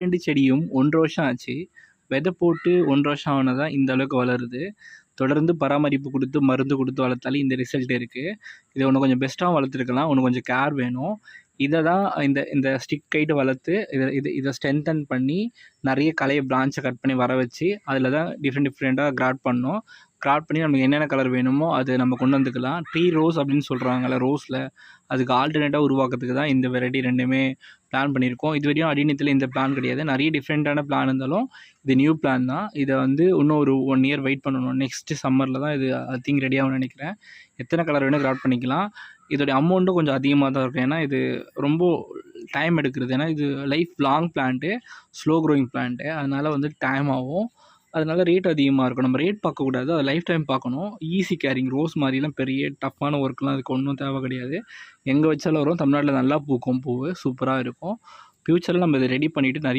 2 செடியும் 1 1/2 வருஷம் ஆச்சு. விதை போட்டு 1 1/2 வருஷம் ஆனா தான் இந்த அளவுக்கு வளருது. தொடர்ந்து பராமரிப்பு குடுத்து, மருந்து குடுத்து வளர்த்தாலே இந்த ரிசல்ட் இருக்கு. இத இன்னும் கொஞ்சம் பெஸ்ட்டாவும் வளர்த்துருக்கலாம். இன்னும் கொஞ்சம் கேர் வேணும். இத தான் இந்த இந்த ஸ்டிக் கைட்டு வளர்த்து இத ஸ்ட்ரென்தன் பண்ணி நெறைய கலைய பிரான்ச்ச கட் பண்ணி வர வச்சு, அதில தான் டிஃப்ரெண்ட்டா கிராட் பண்ணோம். கிராட் பண்ணி நமக்கு என்னென்ன கலர் வேணுமோ அது நம்ம கொண்டு வந்துக்கலாம். ட்ரீ ரோஸ் அப்படின்னு சொல்றாங்கல்ல ரோஸ்ல, அதுக்கு ஆல்டர்னேட்டா உருவாக்கறதுக்கு தான் இந்த வெரைட்டி 2மே பிளான் பண்ணியிருக்கோம். இதுவரையும் அடிநிலத்தில இந்த பிளான் கிடையாது. நெறைய டிஃப்ரெண்ட்டான பிளான் இருந்தாலும், இது நியூ பிளான் தான். இத வந்து இன்னும் ஒரு 1 இயர் வெயிட் பண்ணணும். நெக்ஸ்ட் சம்மர்ல தான் இது ஐ திங்க் ரெடி ஆகும்னு நெனைக்கிறேன். எத்தனை கலர் வேணா கிராட் பண்ணிக்கலாம். இதோடைய அமௌண்ட்டும் கொஞ்சம் அதிகமா தான் இருக்கும். ஏன்னா இது ரொம்ப டைம் எடுக்குறது. ஏன்னா இது life long plant, slow growing plant. அதனால வந்து டைம் ஆகும். அதனால ரேட் அதிகமா இருக்கும். நம்ம ரேட் பார்க்கக்கூடாது. அது லைஃப் டைம் பார்க்கணும். ஈஸி கேரிங் ரோஸ் மாரிலாம் பெரிய டஃப்பான ஒர்க்லாம் அதுக்கு ஒண்ணும் தேவை கிடையாது. எங்க வச்சாலும் வரும். தமிழ்நாட்டில நல்லா பூக்கும் பூவு. சூப்பரா இருக்கும். ஃபியூச்சர்ல நம்ம இத ரெடி பண்ணிட்டு நெறைய